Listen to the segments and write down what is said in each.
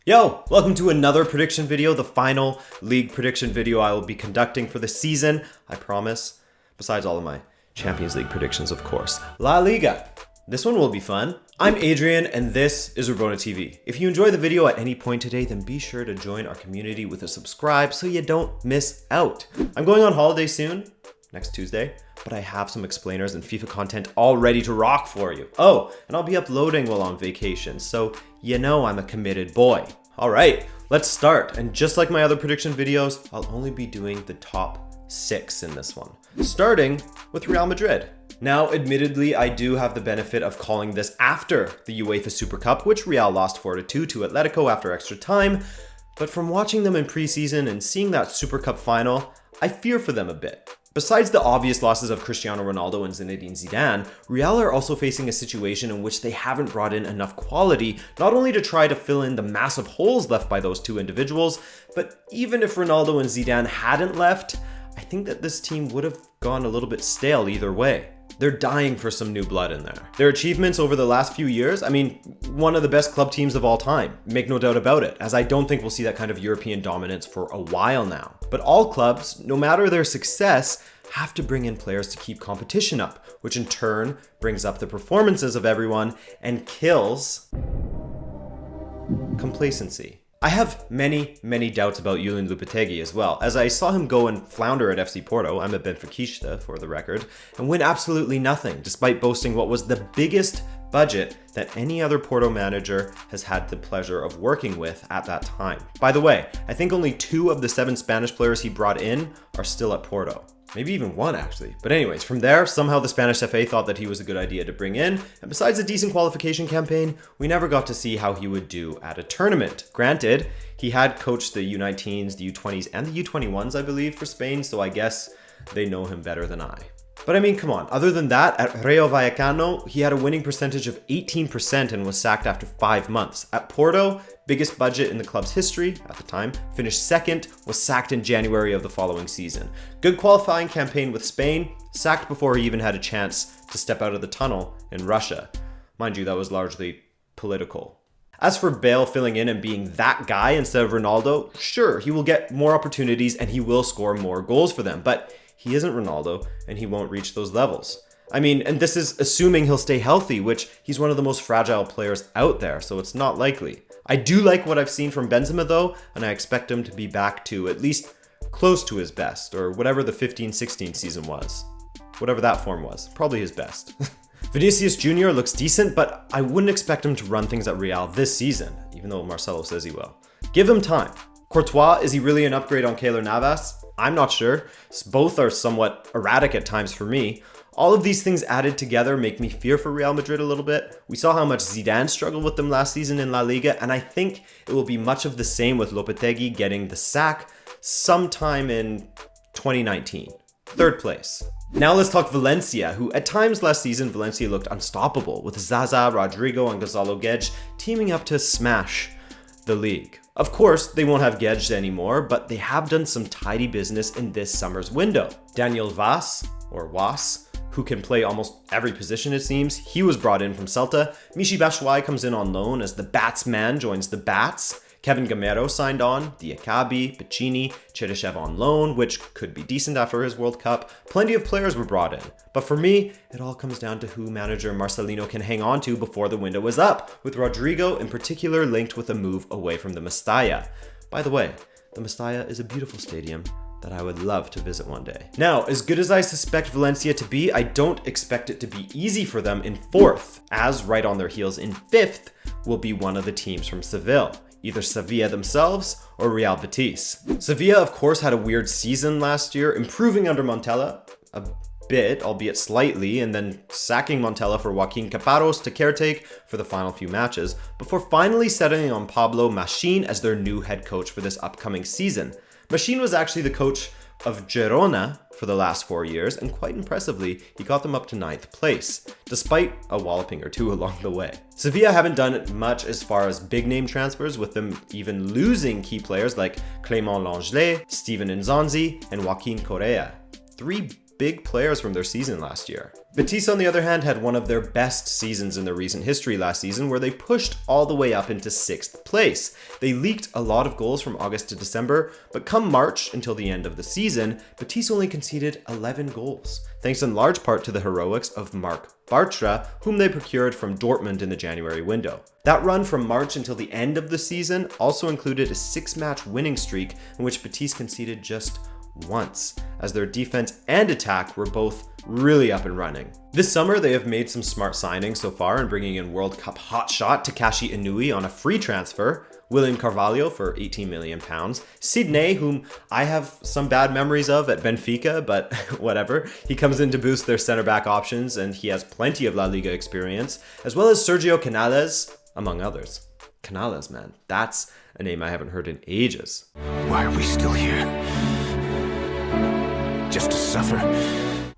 Yo, welcome to another prediction video, the final league prediction video I will be conducting for the season, I promise. Besides all of my Champions League predictions, of course. La Liga. This one will be fun. I'm Adrian, and this is Rabona TV. If you enjoy the video at any point today, then be sure to join our community with a subscribe so you don't miss out. I'm going on holiday soon, next Tuesday, but I have some explainers and FIFA content all ready to rock for you. Oh, and I'll be uploading while on vacation, so you know I'm a committed boy. All right, let's start. And just like my other prediction videos, I'll only be doing the top 6 in this one, starting with Real Madrid. Now, admittedly, I do have the benefit of calling this after the UEFA Super Cup, which Real lost 4-2 to Atletico after extra time. But from watching them in preseason and seeing that Super Cup final, I fear for them a bit. Besides the obvious losses of Cristiano Ronaldo and Zinedine Zidane, Real are also facing a situation in which they haven't brought in enough quality, not only to try to fill in the massive holes left by those two individuals, but even if Ronaldo and Zidane hadn't left, I think that this team would have gone a little bit stale either way. They're dying for some new blood in there. Their achievements over the last few years, I mean, one of the best club teams of all time, make no doubt about it, as I don't think we'll see that kind of European dominance for a while now. But all clubs, no matter their success, have to bring in players to keep competition up, which in turn brings up the performances of everyone and kills complacency. I have many doubts about Julian Lopetegui as well, as I saw him go and flounder at FC Porto, I'm a Benfiquista for the record, and win absolutely nothing, despite boasting what was the biggest budget that any other Porto manager has had the pleasure of working with at that time. By the way, I think only 2 of the 7 Spanish players he brought in are still at Porto. Maybe even 1 actually. But anyways, from there, somehow the Spanish FA thought that he was a good idea to bring in, and besides a decent qualification campaign, we never got to see how he would do at a tournament. Granted, he had coached the U19s, the U20s, and the U21s, I believe, for Spain, so I guess they know him better than I. But I mean, come on, other than that, at Rayo Vallecano, he had a winning percentage of 18% and was sacked after 5 months. At Porto, biggest budget in the club's history at the time, finished 2nd, was sacked in January of the following season. Good qualifying campaign with Spain, sacked before he even had a chance to step out of the tunnel in Russia. Mind you, that was largely political. As for Bale filling in and being that guy instead of Ronaldo, sure, he will get more opportunities and he will score more goals for them, but he isn't Ronaldo, and he won't reach those levels. I mean, and this is assuming he'll stay healthy, which he's one of the most fragile players out there, so it's not likely. I do like what I've seen from Benzema though, and I expect him to be back to at least close to his best, or whatever the 15-16 season was. Whatever that form was, probably his best. Vinicius Jr. looks decent, but I wouldn't expect him to run things at Real this season, even though Marcelo says he will. Give him time. Courtois, is he really an upgrade on Keylor Navas? I'm not sure. Both are somewhat erratic at times for me. All of these things added together make me fear for Real Madrid a little bit. We saw how much Zidane struggled with them last season in La Liga, and I think it will be much of the same with Lopetegui getting the sack sometime in 2019. 3rd place. Now let's talk Valencia, who at times last season, Valencia looked unstoppable, with Zaza, Rodrigo, and Gonzalo Guedes teaming up to smash the league. Of course, they won't have Guedes anymore, but they have done some tidy business in this summer's window. Daniel Vaz, or Was, who can play almost every position it seems, he was brought in from Celta. Michy Batshuayi comes in on loan as the Batsman joins the Bats. Kevin Gamero signed on, Diakabi, Piccini, Cheryshev on loan, which could be decent after his World Cup. Plenty of players were brought in. But for me, it all comes down to who manager Marcelino can hang on to before the window is up, with Rodrigo in particular linked with a move away from the Mestalla. By the way, the Mestalla is a beautiful stadium that I would love to visit one day. Now, as good as I suspect Valencia to be, I don't expect it to be easy for them in 4th, as right on their heels in 5th will be one of the teams from Seville. Either Sevilla themselves or Real Betis. Sevilla, of course, had a weird season last year, improving under Montella a bit, albeit slightly, and then sacking Montella for Joaquin Caparros to caretake for the final few matches, before finally settling on Pablo Machín as their new head coach for this upcoming season. Machín was actually the coach of Girona for the last 4 years, and quite impressively, he got them up to 9th place, despite a walloping or 2 along the way. Sevilla haven't done much as far as big name transfers, with them even losing key players like Clément Langlais, Steven Nzonzi, and Joaquin Correa. 3 big players from their season last year. Betis, on the other hand, had one of their best seasons in their recent history last season, where they pushed all the way up into 6th place. They leaked a lot of goals from August to December, but come March until the end of the season, Betis only conceded 11 goals, thanks in large part to the heroics of Marc Bartra, whom they procured from Dortmund in the January window. That run from March until the end of the season also included a 6-match winning streak in which Betis conceded just once, as their defense and attack were both really up and running. This summer, they have made some smart signings so far in bringing in World Cup hotshot Takashi Inui on a free transfer, William Carvalho for £18 million, Sidney, whom I have some bad memories of at Benfica, but whatever. He comes in to boost their center-back options, and he has plenty of La Liga experience, as well as Sergio Canales, among others. Canales, man, that's a name I haven't heard in ages. Why are we still here? Just to suffer?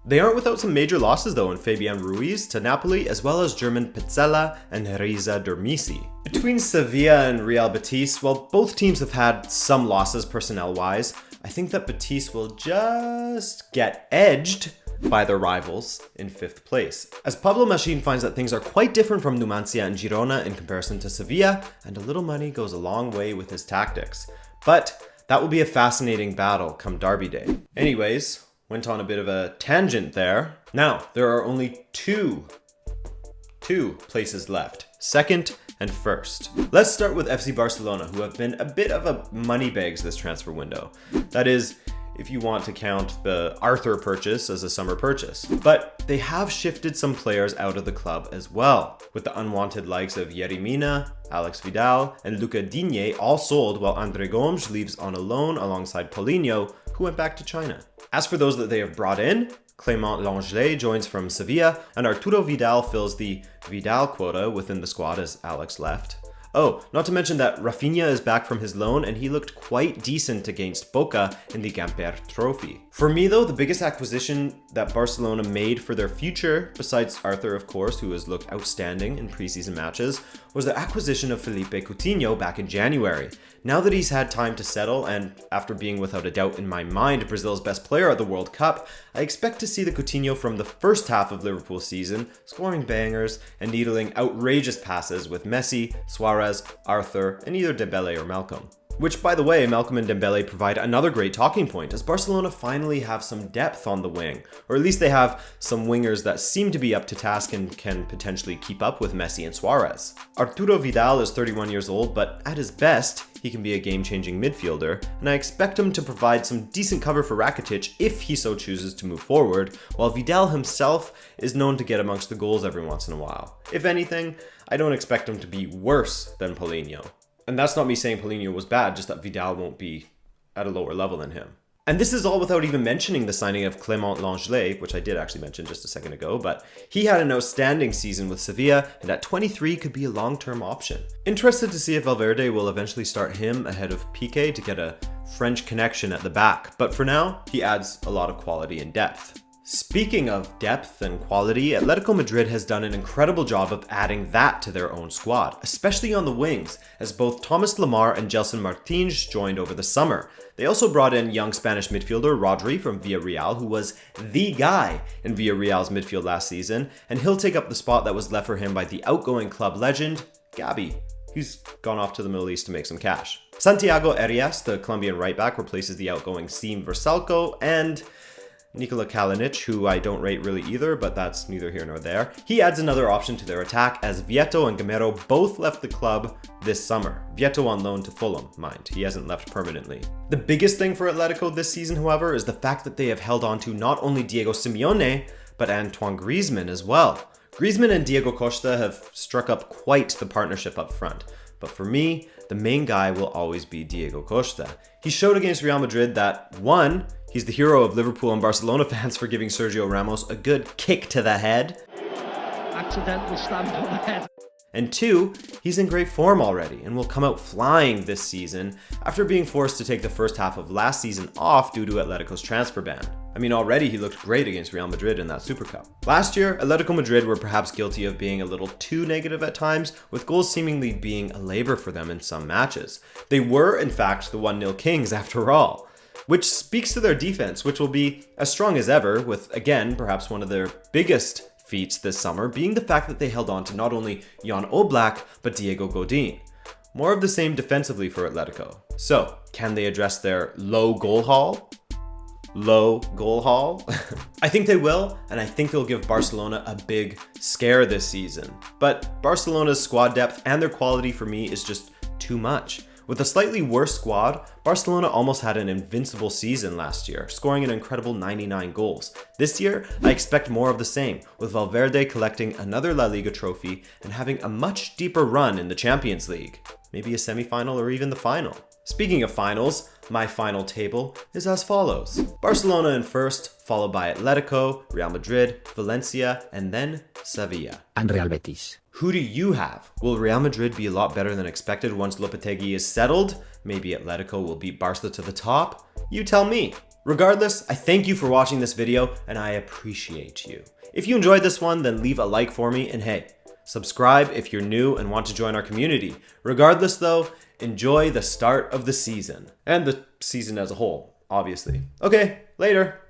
They aren't without some major losses though in Fabian Ruiz to Napoli, as well as German Pizzella and Riza Dormisi. Between Sevilla and Real Betis, while both teams have had some losses personnel-wise, I think that Betis will just get edged by their rivals in 5th place, as Pablo Machin finds that things are quite different from Numancia and Girona in comparison to Sevilla, and a little money goes a long way with his tactics. But that will be a fascinating battle come Derby Day. Anyways, went on a bit of a tangent there. Now, there are only two places left, 2nd and 1st. Let's start with FC Barcelona, who have been a bit of a money bags this transfer window. That is, if you want to count the Arthur purchase as a summer purchase. But they have shifted some players out of the club as well, with the unwanted likes of Yerry Mina, Alex Vidal, and Luca Digne all sold, while Andre Gomes leaves on a loan alongside Paulinho, who went back to China. As for those that they have brought in, Clément Lenglet joins from Sevilla, and Arturo Vidal fills the Vidal quota within the squad as Alex left. Oh, not to mention that Rafinha is back from his loan, and he looked quite decent against Boca in the Gamper Trophy. For me though, the biggest acquisition that Barcelona made for their future, besides Arthur of course, who has looked outstanding in preseason matches, was the acquisition of Felipe Coutinho back in January. Now that he's had time to settle, and after being without a doubt in my mind Brazil's best player at the World Cup, I expect to see the Coutinho from the first half of Liverpool's season, scoring bangers and needling outrageous passes with Messi, Suarez, Arthur, and either Dembele or Malcolm. Which, by the way, Malcolm and Dembele provide another great talking point, as Barcelona finally have some depth on the wing, or at least they have some wingers that seem to be up to task and can potentially keep up with Messi and Suarez. Arturo Vidal is 31 years old, but at his best, he can be a game-changing midfielder, and I expect him to provide some decent cover for Rakitic if he so chooses to move forward, while Vidal himself is known to get amongst the goals every once in a while. If anything, I don't expect him to be worse than Paulinho. And that's not me saying Paulinho was bad, just that Vidal won't be at a lower level than him. And this is all without even mentioning the signing of Clément Lenglet, which I did actually mention just a second ago, but he had an outstanding season with Sevilla, and at 23 could be a long-term option. Interested to see if Valverde will eventually start him ahead of Piqué to get a French connection at the back, but for now, he adds a lot of quality and depth. Speaking of depth and quality, Atletico Madrid has done an incredible job of adding that to their own squad, especially on the wings, as both Thomas Lemar and Gelson Martins joined over the summer. They also brought in young Spanish midfielder Rodri from Villarreal, who was the guy in Villarreal's midfield last season, and he'll take up the spot that was left for him by the outgoing club legend, Gabi, who's gone off to the Middle East to make some cash. Santiago Arias, the Colombian right-back, replaces the outgoing Siem Versalco, and Nikola Kalinic, who I don't rate really either, but that's neither here nor there. He adds another option to their attack, as Vieto and Gamero both left the club this summer. Vieto on loan to Fulham, mind. He hasn't left permanently. The biggest thing for Atletico this season, however, is the fact that they have held on to not only Diego Simeone, but Antoine Griezmann as well. Griezmann and Diego Costa have struck up quite the partnership up front. But for me, the main guy will always be Diego Costa. He showed against Real Madrid that, one, he's the hero of Liverpool and Barcelona fans for giving Sergio Ramos a good kick to the head. Accidental stamp on the head. And two, he's in great form already and will come out flying this season after being forced to take the first half of last season off due to Atletico's transfer ban. I mean, already he looked great against Real Madrid in that Super Cup. Last year, Atletico Madrid were perhaps guilty of being a little too negative at times, with goals seemingly being a labor for them in some matches. They were, in fact, the 1-0 kings after all. which speaks to their defense, which will be as strong as ever, with, again, perhaps one of their biggest feats this summer being the fact that they held on to not only Jan Oblak, but Diego Godin. More of the same defensively for Atletico. So, can they address their low goal haul? I think they will, and I think they'll give Barcelona a big scare this season. But Barcelona's squad depth and their quality for me is just too much. With a slightly worse squad, Barcelona almost had an invincible season last year, scoring an incredible 99 goals. This year, I expect more of the same, with Valverde collecting another La Liga trophy and having a much deeper run in the Champions League. Maybe a semi-final or even the final. Speaking of finals, my final table is as follows. Barcelona in first, followed by Atletico, Real Madrid, Valencia, and then Sevilla. And Real Betis. Who do you have? Will Real Madrid be a lot better than expected once Lopetegui is settled? Maybe Atletico will beat Barca to the top? You tell me. Regardless, I thank you for watching this video and I appreciate you. If you enjoyed this one, then leave a like for me, and hey, subscribe if you're new and want to join our community. Regardless though, enjoy the start of the season. And the season as a whole, obviously. Okay, later.